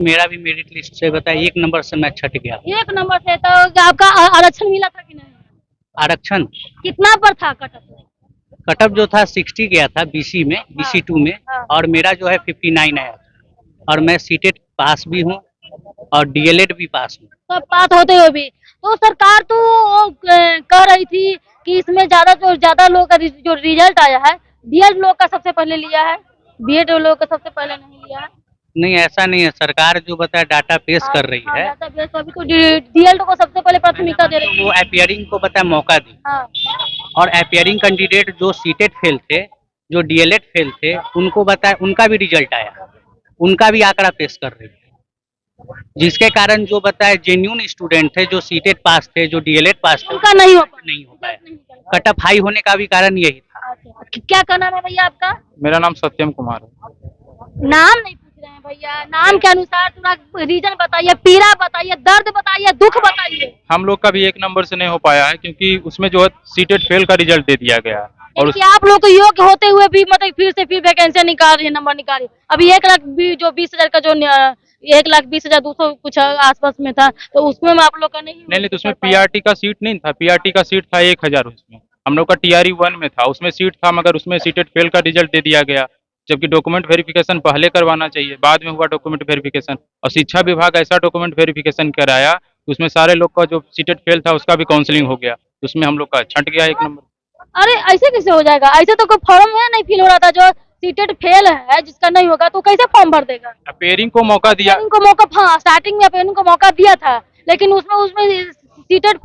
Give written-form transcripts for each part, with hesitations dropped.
मेरा भी merit list से बताया 1 नंबर से मैं छट गया। 1 नंबर से तो आपका आरक्षण मिला था कि नहीं? आरक्षण कितना पर था कटअप? कटअप जो था 60 गया था बीसी में, बीसी 2 में, हाँ। और मेरा जो है 59 आया था। और मैं सीटेट पास भी हूँ और डीएलएड भी पास हूँ। सब पास होते हुए भी तो सरकार तो कह रही थी कि इसमें ज्यादा लोग का जो रिजल्ट आया है बीएड लोग का सबसे पहले लिया है, बीएड लोग का सबसे पहले नहीं लिया है। नहीं, ऐसा नहीं है। सरकार जो बताया डाटा पेश कर रही है, डाटाबेस अभी तो डीएड को सबसे पहले प्राथमिकता दे रही है। वो अपीयरिंग को बताया मौका दी। हाँ। और अपीयरिंग कैंडिडेट जो सीटेट फेल थे, जो डीएलएड फेल थे, उनको बताया उनका भी रिजल्ट आया, उनका भी आंकड़ा पेश कर रही है। जिसके कारण जो बताया जेन्युइन स्टूडेंट थे, जो सीटेट पास थे, जो डीएलएड पास थे, उनका नहीं हो पाया। कटअप हाई होने का भी कारण यही था। क्या नाम है भैया आपका? मेरा नाम सत्यम कुमार है। नाम नहीं पूछ रहे हैं भैया, नाम के अनुसार थोड़ा रीजन बताइए, पीड़ा बताइए, दर्द बताइए, दुख बताइए। हम लोग का भी 1 नंबर से नहीं हो पाया है क्योंकि उसमें जो है सीटेट फेल का रिजल्ट दे दिया गया है। और आप लोग को योग्य होते हुए भी मतलब फिर वैकेंसी निकाल रही है, नंबर निकाल रही है। अभी 1 लाख जो 20,000 का जो 1,20,200 कुछ आसपास में था, तो उसमें आप लोग का नहीं तो उसमें पीआरटी का सीट नहीं था। पीआरटी का सीट था 1,000 उसमें। हम लोग का टीआरई 1 में था, उसमें सीट था, मगर उसमें सीटेट फेल का रिजल्ट दे दिया गया। जबकि डॉक्यूमेंट वेरिफिकेशन पहले करवाना चाहिए, बाद में हुआ डॉक्यूमेंट वेरिफिकेशन। और शिक्षा विभाग ऐसा डॉक्यूमेंट वेरिफिकेशन कराया कि उसमें सारे लोग का जो सीटेट फेल था उसका भी काउंसलिंग हो गया, उसमें हम लोग का छट गया 1 नंबर। अरे ऐसे कैसे हो जाएगा? ऐसे तो कोई फॉर्म में नहीं फिल हो रहा था। जो सीटेट फेल है जिसका नहीं होगा तो कैसे फॉर्म भर देगा? अपेयरिंग को मौका दिया, उनको मौका, हाँ स्टार्टिंग में अपेयरिंग को मौका दिया था, लेकिन उसमें सीटेट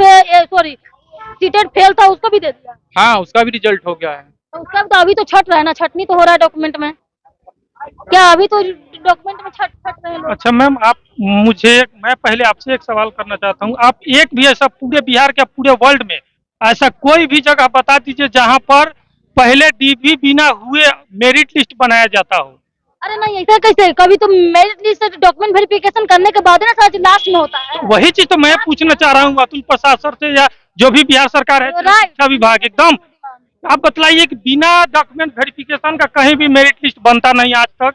फेल था, उसको भी दे दिया। हाँ, उसका भी रिजल्ट हो गया है। तो उसका तो अभी तो छट रहा है ना, छटनी तो हो रहा है डॉक्यूमेंट में। क्या अभी तो डॉक्यूमेंट में छट रहे हैं लोग? अच्छा मैम, मैं पहले आपसे एक सवाल करना चाहता हूँ। आप एक भी ऐसा पूरे बिहार के पूरे वर्ल्ड में ऐसा कोई भी जगह बता दीजिए जहाँ पर पहले डीबी बिना हुए मेरिट लिस्ट बनाया जाता हो। अरे नहीं, ऐसा कैसे? कभी तो मेरिट लिस्ट डॉक्यूमेंट वेरिफिकेशन करने के बाद ना सारा लास्ट में होता है। वही चीज तो मैं पूछना चाह रहा हूँ अतुल प्रसाद सर से, या जो भी बिहार सरकार है, शिक्षा विभाग, एकदम आप बतलाइए कि बिना डॉक्यूमेंट वेरिफिकेशन का कहीं भी मेरिट लिस्ट बनता नहीं आज तक,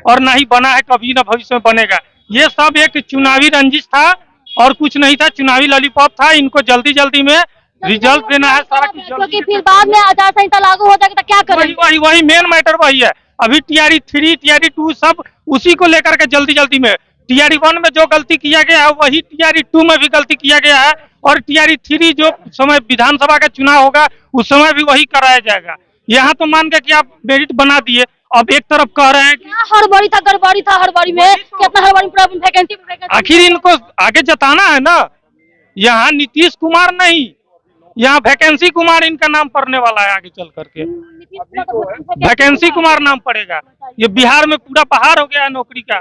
और ना ही बना है, कभी ना भविष्य में बनेगा। ये सब एक चुनावी रंजिश था और कुछ नहीं था, चुनावी लॉलीपॉप था। इनको जल्दी जल्दी में रिजल्ट देना है सारा कुछ, क्योंकि फिर बाद में आचार संहिता लागू हो जाएगा तो क्या करें? वही मेन मैटर वही है। अभी टीआरई 3, टीआरई 2 सब उसी को लेकर के जल्दी में, टीआरई 1 में जो गलती किया गया है वही टीआरई 2 में भी गलती किया गया है, और टीआरई 3 जो समय विधानसभा का चुनाव होगा उस समय भी वही कराया जाएगा। यहाँ तो मान के कि आप मेरिट बना दिए, अब एक तरफ कह रहे हैं कि गड़बड़ी था हड़बड़ी में, कितना हड़बड़ी वैकेंसी। आखिर इनको आगे जताना है ना। यहाँ नीतीश कुमार नहीं, यहाँ वैकेंसी कुमार इनका नाम पड़ने वाला है आगे चल करके। वैकेंसी कुमार नाम पड़ेगा। ये बिहार में पूरा पहाड़ हो गया है नौकरी का।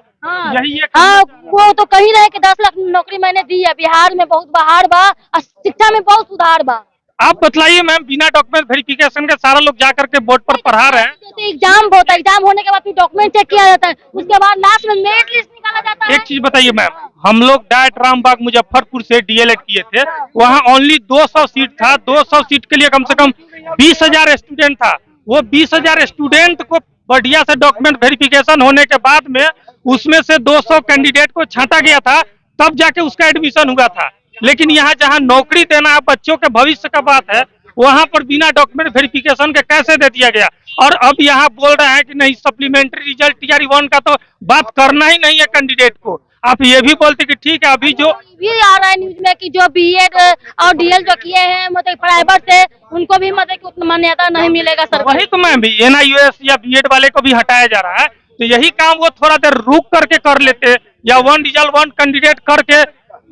यही एक वो तो कही रहे कि 10 लाख नौकरी मैंने दी है। बिहार में बहुत बहार बा और शिक्षा में बहुत सुधार बा। आप बतलाइए मैम, बिना डॉक्यूमेंट वेरिफिकेशन के सारा लोग जाकर के बोर्ड पर पढ़ा रहे हैं। एग्जाम होता है, एग्जाम होने के बाद फिर डॉक्यूमेंट चेक किया जाता है, उसके बाद लास्ट में मेरिट लिस्ट निकाला जाता है। एक चीज बताइए मैम, हम लोग डायट रामबाग मुजफ्फरपुर से डीएलएड किए थे, वहाँ ओनली 200 सीट था। 200 सीट के लिए कम से कम 20,000 स्टूडेंट था। वो 20,000 स्टूडेंट को बढ़िया से डॉक्यूमेंट वेरिफिकेशन होने के बाद में उसमें से 200 कैंडिडेट को छांटा गया था, तब जाके उसका एडमिशन हुआ था। लेकिन यहाँ जहाँ नौकरी देना है, बच्चों के भविष्य का बात है, वहाँ पर बिना डॉक्यूमेंट वेरिफिकेशन के कैसे दे दिया गया? और अब यहाँ बोल रहे हैं कि नहीं, सप्लीमेंट्री रिजल्ट टीआरई 1 का तो बात करना ही नहीं है कैंडिडेट को। आप ये भी बोलते कि ठीक है, अभी जो भी आ रहा है न्यूज में कि जो बीएड और डीएल जो किए हैं मतलब प्राइवेट से, उनको भी मतलब कि उतना मान्यता नहीं मिलेगा सर। वही तो मैम, भी एनआईओएस या बीएड वाले को भी हटाया जा रहा है। तो यही काम वो थोड़ा देर रुक करके कर लेते, या 1 रिजल्ट 1 कैंडिडेट करके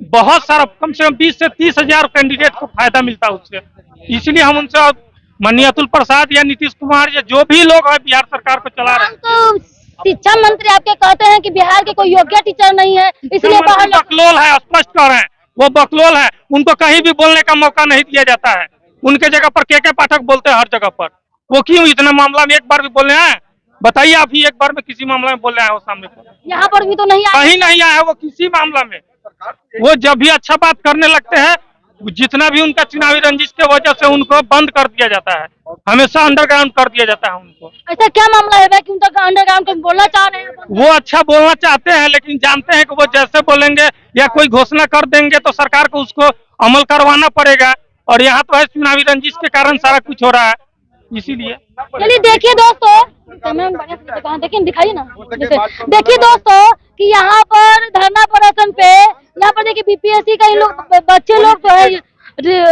बहुत सारा, कम से कम 20 से 30,000 कैंडिडेट को फायदा मिलता है उससे। इसलिए हम उनसे माननीय अतुल प्रसाद या नीतीश कुमार या जो भी लोग है बिहार सरकार को चला रहे हैं, तो शिक्षा मंत्री आपके कहते हैं कि बिहार के कोई योग्य टीचर नहीं है, इसलिए बाहर बकलोल है, स्पष्ट कर रहे हैं वो बकलोल है। उनको कहीं भी बोलने का मौका नहीं दिया जाता है। उनके जगह पर के पाठक बोलते हैं हर जगह पर। वो क्यों इतना मामला में एक बार भी बोले हैं? बताइए आप ही एक बार में किसी मामला में बोल रहे हैं वो सामने पर? यहाँ पर भी तो नहीं आया, कहीं नहीं आया है वो किसी मामला में। वो जब भी अच्छा बात करने लगते हैं जितना भी उनका चुनावी रंजिश के वजह से उनको बंद कर दिया जाता है, हमेशा अंडरग्राउंड कर दिया जाता है उनको। ऐसा क्या मामला है भाई कि उनका अंडरग्राउंड को बोलना चाह रहे हैं? वो अच्छा बोलना चाहते हैं, लेकिन जानते हैं कि वो जैसे बोलेंगे या कोई घोषणा कर देंगे तो सरकार को उसको अमल करवाना पड़ेगा, और यहाँ तो है चुनावी रंजिश के कारण सारा कुछ हो रहा है, इसीलिए। चलिए देखिए दोस्तों, कहाँ देखिए दिखाइए ना, देखिए दोस्तों कि यहाँ पर धरना प्रदर्शन पे यहाँ पर देखिए बीपीएससी का इन लोग बच्चे लोग जो है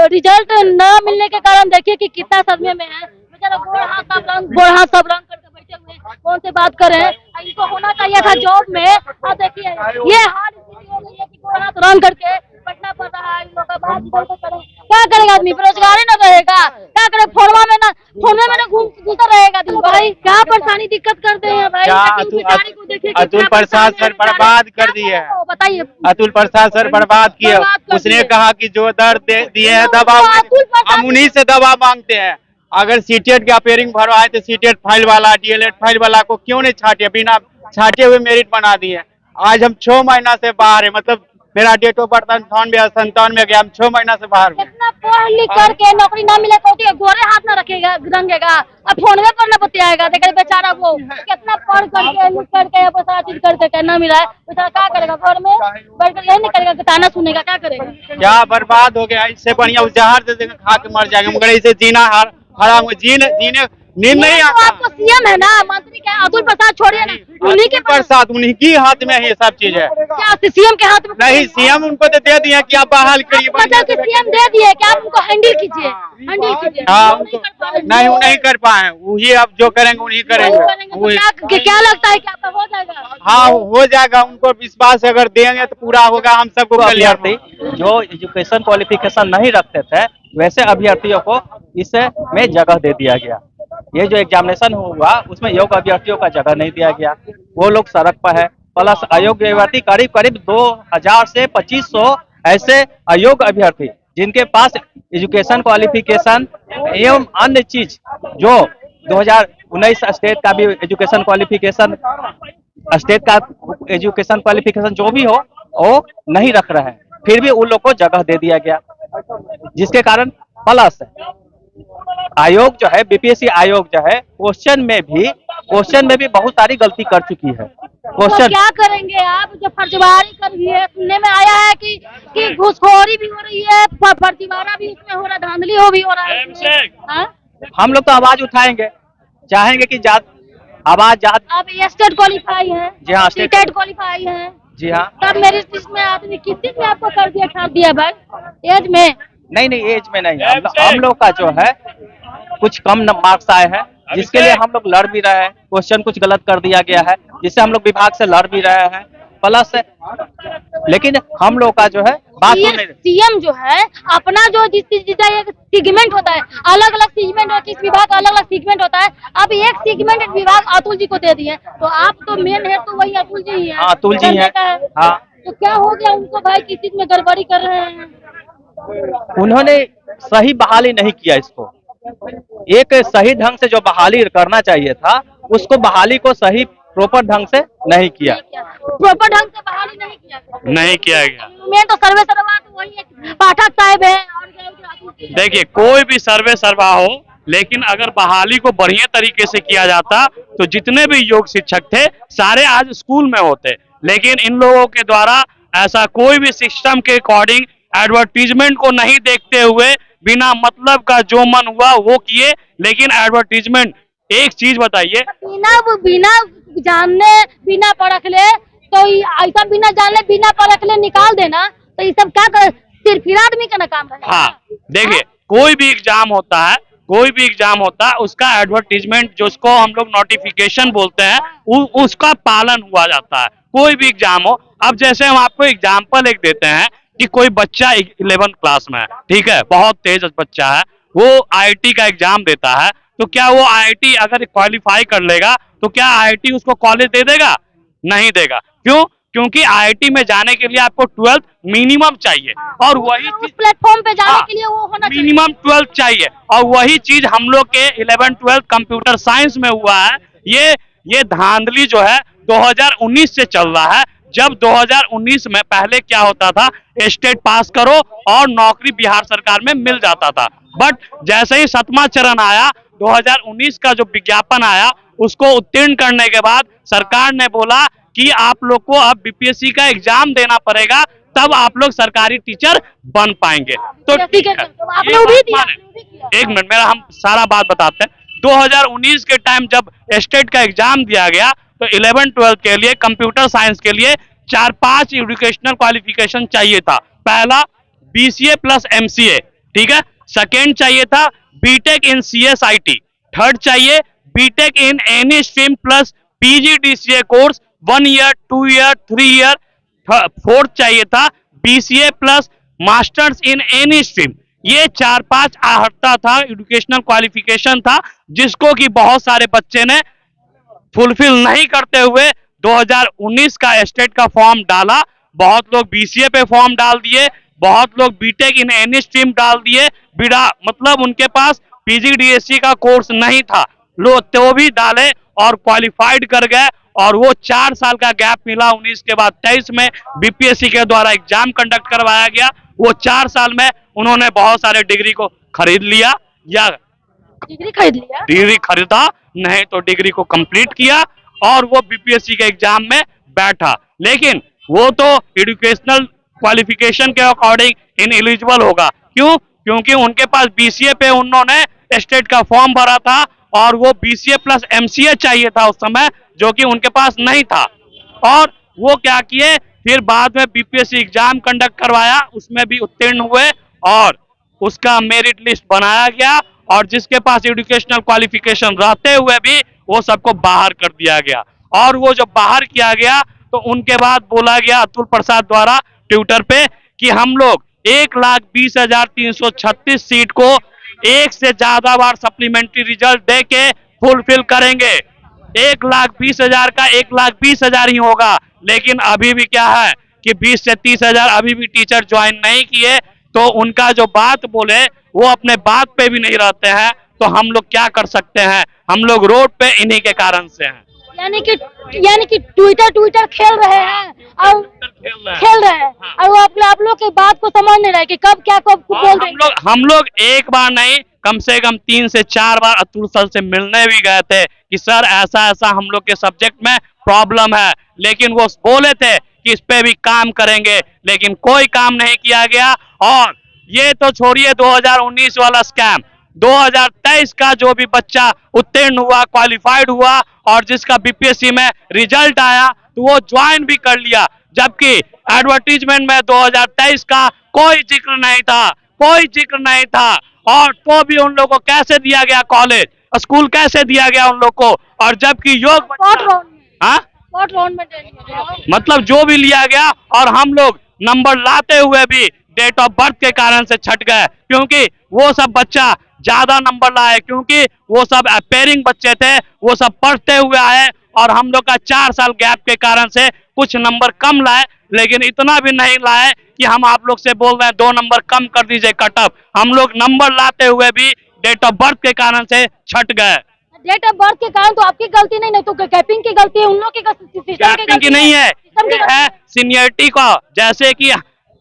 रिजल्ट न मिलने के कारण देखिए कि कितना सदमे में है। बेचारा गोड़ हाथ सब रंग करके बैठे हुए हैं, कौन से बात कर रहे हैं। इनको होना चाहिए था जॉब में, अब देखिए ये हाल स्थिति हो गई है कि गोड़ हाथ रंग करके बैठना पड़ रहा है इन लोग का। बात क्या करेगा आदमी, बेरोजगारी न रहेगा, क्या करे, फोनवा में ना घूमता रहेगा दिन भाई। क्या परेशानी दिक्कत करते हैं भाई। अतुल प्रसाद सर बर्बाद कर दिए हैं, बताइए। अतुल प्रसाद सर बर्बाद किए। उसने कहा कि जो दर दिए हैं दवा, हम उन्हीं से दवा मांगते हैं। अगर सीटेट का अपेयरिंग भरवाए तो सीटेट फाइल वाला, डीएलएड फाइल वाला को क्यों नहीं छाटे, बिना छाटे हुए मेरिट बना दिए। आज हम 6 महीना से बाहर है, मतलब मेरा डेट ऑफ बर्थ 97 में गया, हम 6 महीना से बाहर में। कितना पढ़ लिख करके नौकरी ना मिले तो गोरे हाथ ना रखेगा, रंगेगा, अब फोन में करना बतियाएगा। देखिए बेचारा वो कितना पढ़ करके लिख करके सारा चीज करके ना मिला है, बेचारा क्या करेगा, घर में बैठ कर यही नहीं करेगा, ताना सुनेगा, क्या करेगा। क्या बर्बाद हो गया। इससे बढ़िया उस जहर दे देंगे, खा के मर जाएंगे, मगर इसे जीना हराम, जीने नींद नहीं आता। आपको सीएम है ना, मंत्री क्या अतुल प्रसाद छोड़िए ना, उन्हीं के प्रसाद उन्हीं की हाथ में ये सब चीज है। क्या सीएम के हाथ में नहीं, सीएम उनको तो दे दिया कि आप बहाल करिए, मतलब कि सीएम दे दिए कि आप उनको हैंडल कीजिए, हैंडल कीजिए। हाँ, नहीं वो नहीं कर पाए, वही अब जो करेंगे उन्हीं करेंगे। क्या लगता है कि आपका हो जाएगा? हाँ हो जाएगा, उनको विश्वास अगर देंगे तो पूरा होगा, हम सबको अभ्यर्थी जो एजुकेशन क्वालिफिकेशन नहीं रखते थे वैसे अभ्यर्थियों को इसमें जगह दे दिया गया। ये जो एग्जामिनेशन हुआ उसमें योग्य अभ्यर्थियों का जगह नहीं दिया गया, वो लोग सड़क पर है। प्लस अयोग्य अभ्यर्थी करीब 2000 से 2500 ऐसे अयोग्य अभ्यर्थी जिनके पास एजुकेशन क्वालिफिकेशन एवं अन्य चीज जो 2019 स्टेट का भी एजुकेशन क्वालिफिकेशन, स्टेट का एजुकेशन क्वालिफिकेशन जो भी हो वो नहीं रख रहे हैं, फिर भी उन लोग को जगह दे दिया गया, जिसके कारण प्लस आयोग जो है, बीपीएससी आयोग जो है, क्वेश्चन में भी बहुत सारी गलती कर चुकी है। तो क्या करेंगे आप, जो फर्जीवाड़ी कर रही है, सुनने में आया है कि घूसखोरी भी हो रही है, फर्जीवाड़ा भी उसमें हो रहा है, धांधली भी हो रहा है। हम लोग तो आवाज उठाएंगे, चाहेंगे कि आवाज आप स्टेट क्वालिफाई है? जी हाँ, स्टेट क्वालिफाई है। जी हाँ। तब मेरी लिस्ट में आदमी किस चीज में आपको कर दिया, छाप दिया भाई, एज में? नहीं एज में नहीं, हम लोग का जो है कुछ कम मार्क्स आए हैं, जिसके लिए हम लोग लड़ भी रहे हैं। क्वेश्चन कुछ गलत कर दिया गया है, जिससे हम लोग विभाग से लड़ भी रहे हैं। प्लस लेकिन हम लोग का जो है बात सीएम जो है अपना जो जिस सेगमेंट होता है, अलग अलग सेगमेंट और किस विभाग का अलग अलग सेगमेंट होता है, अब एक सेगमेंट विभाग अतुल जी को दे दिए, तो आप तो मेन है तो वही अतुल जी ही है। अतुल जी है। हाँ, तो क्या हो गया उनको भाई, किस चीज में गड़बड़ी कर रहे हैं? उन्होंने सही बहाली नहीं किया इसको, एक सही ढंग से जो बहाली करना चाहिए था उसको बहाली को सही प्रॉपर ढंग से नहीं किया। प्रॉपर ढंग से बहाली नहीं किया गया। मैं तो सर्वे सर्वा तो वही पाठक साहब है। और देखिए कोई भी सर्वे सर्वा हो, लेकिन अगर बहाली को बढ़िया तरीके से किया जाता तो जितने भी योग शिक्षक थे सारे आज स्कूल में होते, लेकिन इन लोगों के द्वारा ऐसा कोई भी सिस्टम के अकॉर्डिंग एडवर्टीजमेंट को नहीं देखते हुए बिना मतलब का जो मन हुआ वो किए। लेकिन एडवर्टीजमेंट, एक चीज बताइए, बिना जानने बिना परख ले, तो ऐसा बिना जानने बिना परख ले निकाल देना, तो ये सब क्या कर, सिर्फ आदमी का ना काम है। हाँ देखिए, कोई भी एग्जाम होता है उसका एडवर्टीजमेंट, जिसको हम लोग नोटिफिकेशन बोलते हैं, उसका पालन हुआ जाता है, कोई भी एग्जाम हो। अब जैसे हम आपको एग्जाम्पल एक देते हैं कि कोई बच्चा 11th क्लास में है, ठीक है, बहुत तेज बच्चा है, वो आईआईटी का एग्जाम देता है, तो क्या वो आईआईटी अगर क्वालिफाई कर लेगा तो क्या आईआईटी उसको कॉलेज दे देगा? नहीं देगा। क्यों? क्योंकि आईआईटी में जाने के लिए आपको 12th मिनिमम चाहिए, और वही चीज प्लेटफॉर्म पे जाने के लिए वो होना चाहिए, मिनिमम 12th चाहिए, और वही चीज हम लोग के 11th-12th कंप्यूटर साइंस में हुआ है। ये धांधली जो है 2019 से चल रहा है, जब 2019 में पहले क्या होता था, स्टेट पास करो और नौकरी बिहार सरकार में मिल जाता था। बट जैसे ही 7वां चरण आया, 2019 का जो विज्ञापन आया, उसको उत्तीर्ण करने के बाद सरकार ने बोला कि आप लोग को अब बीपीएससी का एग्जाम देना पड़ेगा, तब आप लोग सरकारी टीचर बन पाएंगे। तो ठीक है, आपने ये वो भी बात दिया, माने। आपने वो भी किया। एक मिनट, मेरा हम सारा बात बताते हैं। 2019 के टाइम जब स्टेट का एग्जाम दिया गया, तो 11-12 के लिए, कंप्यूटर साइंस के लिए 4-5 एजुकेशनल क्वालिफिकेशन चाहिए था। पहला बीसीए प्लस एमसीए, ठीक है। सेकेंड चाहिए था बीटेक इन सीएसआईटी। थर्ड चाहिए BTech in any stream plus PGDCA course 1 year, 2 year, 3 year. Fourth चाहिए था BCA plus masters in any stream. ये 4-5 आहर्ता था, एजुकेशनल क्वालिफिकेशन था, जिसको कि बहुत सारे बच्चे ने फुलफिल नहीं करते हुए 2019 का स्टेट का फॉर्म डाला। बहुत लोग बीसीए पे फॉर्म डाल दिए, बहुत लोग बीटेक इन एनी स्ट्रीम डाल दिए, बिना मतलब उनके पास पीजीडीएससी का कोर्स नहीं था, लोग तो भी डाले और क्वालिफाइड कर गए। और वो 4 साल का गैप मिला, 19 के बाद 23 में बीपीएससी के द्वारा एग्जाम कंडक्ट करवाया गया। वो 4 साल में उन्होंने बहुत सारे डिग्री को खरीद लिया, या डिग्री खरीद लिया। डिग्री खरीदा नहीं तो डिग्री को कंप्लीट किया, और वो बीपीएससी के एग्जाम में बैठा। लेकिन वो तो एजुकेशनल क्वालिफिकेशन के अकॉर्डिंग इन एलिजिबल होगा। क्यों? क्योंकि उनके पास बीसीए पे उन्होंने स्टेट का फॉर्म भरा था, और वो बीसीए प्लस एमसीए चाहिए था उस समय, जो कि उनके पास नहीं था। और वो क्या किए, फिर बाद में बीपीएससी एग्जाम कंडक्ट करवाया, उसमें भी उत्तीर्ण हुए, और उसका मेरिट लिस्ट बनाया गया, और जिसके पास एजुकेशनल क्वालिफिकेशन रहते हुए भी वो सबको बाहर कर दिया गया। और वो जो बाहर किया गया, तो उनके बाद बोला गया अतुल प्रसाद द्वारा ट्विटर पे कि हम लोग 1,20,336 सीट को एक से ज्यादा बार सप्लीमेंट्री रिजल्ट दे के फुलफिल करेंगे। 1,20,000 का 1,20,000 ही होगा। लेकिन अभी भी क्या है कि 20 से 30,000 अभी भी टीचर ज्वाइन नहीं किए, तो उनका जो बात बोले वो अपने बात पे भी नहीं रहते हैं। तो हम लोग क्या कर सकते हैं, हम लोग रोड पे इन्हीं के कारण से हैं। यानी कि ट्विटर खेल रहे हैं, और खेल रहे हैं, और वो आप लोग की बात को समझ नहीं रहे कि कब क्या कब बोल देंगे। हम लोग एक बार नहीं, कम से कम 3 से 4 बार अतुल सर से मिलने भी गए थे कि सर ऐसा ऐसा हम लोग के सब्जेक्ट में प्रॉब्लम है। लेकिन वो बोले थे कि इस पे भी काम करेंगे, लेकिन कोई काम नहीं किया गया। और ये तो छोड़िए 2019 वाला स्कैम, 2023 का जो भी बच्चा उत्तीर्ण हुआ, क्वालिफाइड हुआ, और जिसका बीपीएससी में रिजल्ट आया, तो वो ज्वाइन भी कर लिया, जबकि एडवर्टीजमेंट में 2023 का कोई जिक्र नहीं था, कोई जिक्र नहीं था। और तो भी उन लोगों को कैसे दिया गया कॉलेज, स्कूल कैसे दिया गया उन लोग को, और जबकि योग मतलब जो भी लिया गया, और हम लोग नंबर लाते हुए भी डेट ऑफ बर्थ के कारण से छट गए, क्योंकि वो सब बच्चा ज्यादा नंबर लाए, क्योंकि वो सब अपेयरिंग बच्चे थे, वो सब पढ़ते हुए आए, और हम लोग का 4 साल गैप के कारण से कुछ नंबर कम लाए। लेकिन इतना भी नहीं लाए कि हम आप लोग से बोल रहे हैं 2 नंबर कम कर दीजिए कट ऑफ। हम लोग नंबर लाते हुए भी डेट ऑफ बर्थ के कारण से छट गए। डेट ऑफ बर्थ के कारण तो आपकी गलती नहीं तो कैपिंग की गलती है, उन लोगों की कैपिंग की नहीं है, है सीनियरिटी का। जैसे कि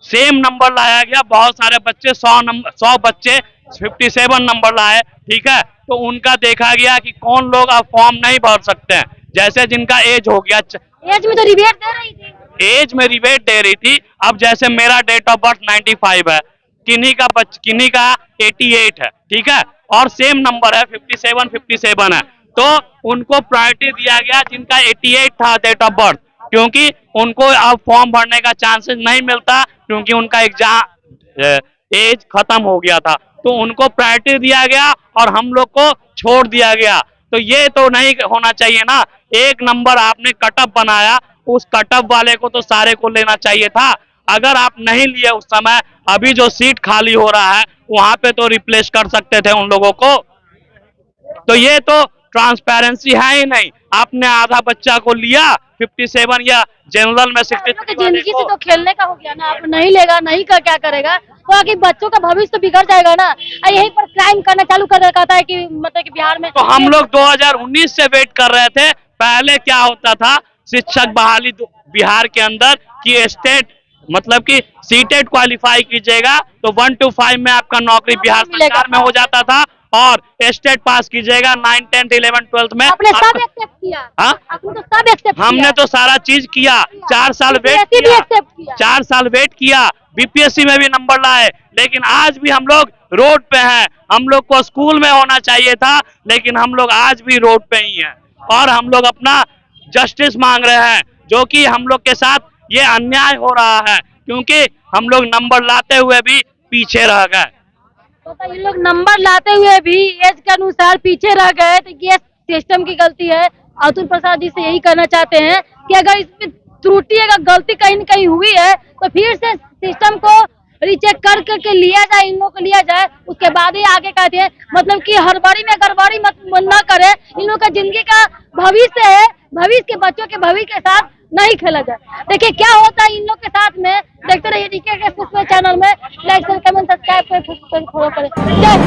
सेम नंबर लाया गया, बहुत सारे बच्चे 100 बच्चे 57 नंबर लाए, ठीक है। तो उनका देखा गया कि कौन लोग अब फॉर्म नहीं भर सकते हैं, जैसे जिनका एज हो गया, एज में तो रिबेट दे रही थी, एज में रिबेट दे रही थी। अब जैसे मेरा डेट ऑफ बर्थ 95 है, किन्हीं का 88 है, ठीक है, और सेम नंबर है 57 है, तो उनको प्रायोरिटी दिया गया जिनका 88 था डेट ऑफ बर्थ, क्योंकि उनको अब फॉर्म भरने का चांसेस नहीं मिलता, क्योंकि उनका एग्जाम एज खत्म हो गया था। तो उनको प्रायोरिटी दिया गया और हम लोग को छोड़ दिया गया। तो ये तो नहीं होना चाहिए ना। एक नंबर आपने कटअप बनाया, उस कटअप वाले को तो सारे को लेना चाहिए था। अगर आप नहीं लिए उस समय, अभी जो सीट खाली हो रहा है वहां पे तो रिप्लेस कर सकते थे उन लोगों को। तो ये तो ट्रांसपेरेंसी है ही नहीं। आपने आधा बच्चा को लिया 57 या जनरल में 63 जिंदगी से तो खेलने का हो गया ना। आप नहीं लेगा, नहीं कर क्या करेगा, तो आगे बच्चों का भविष्य तो बिगड़ जाएगा ना। यहीं पर क्राइम करना चालू कर कहता है कि मतलब कि बिहार में तो हम लोग 2019 से वेट कर रहे थे। पहले क्या होता था, शिक्षक बहाली बिहार के अंदर कि स्टेट मतलब कि सीटेट क्वालिफाई कीजिएगा तो 1 to 5 में आपका नौकरी बिहार सरकार में हो जाता था, और स्टेट पास कीजिएगा 9, 10, 11, 12 में आपने सब एक्सेप्ट किया। हाँ? आपने तो सब एक्सेप्ट हमने तो सारा चीज किया, 4 साल वेट BPSC भी किया, accept किया। 4 साल वेट किया, बीपीएससी में भी नंबर लाए, लेकिन आज भी हम लोग रोड पे हैं। हम लोग को स्कूल में होना चाहिए था, लेकिन हम लोग आज भी रोड पे ही हैं और हम लोग अपना जस्टिस मांग रहे हैं, जो कि हम लोग के साथ ये अन्याय हो रहा है, क्योंकि हम लोग नंबर लाते हुए भी पीछे रह गए। तो ये लोग नंबर लाते हुए भी एज के अनुसार पीछे रह गए, तो ये सिस्टम की गलती है। अतुल प्रसाद जी से यही कहना चाहते हैं कि अगर इसमें त्रुटि, अगर गलती कहीं न कहीं हुई है तो फिर से सिस्टम को रीचेक कर करके लिया जाए, इन लोगों को लिया जाए, उसके बाद ही आगे कहते हैं। मतलब कि हड़बड़ी में गड़बड़ी मत न करे। इन लोगों का जिंदगी का भविष्य है, भविष्य के बच्चों के भविष्य के साथ नहीं खेला जाए। देखिए क्या होता है इन लोग के साथ में। देखते रहिए डीके के एक्सप्रेस चैनल में। लाइक शेयर कमेंट सब्सक्राइब करें, फॉलो करें। जय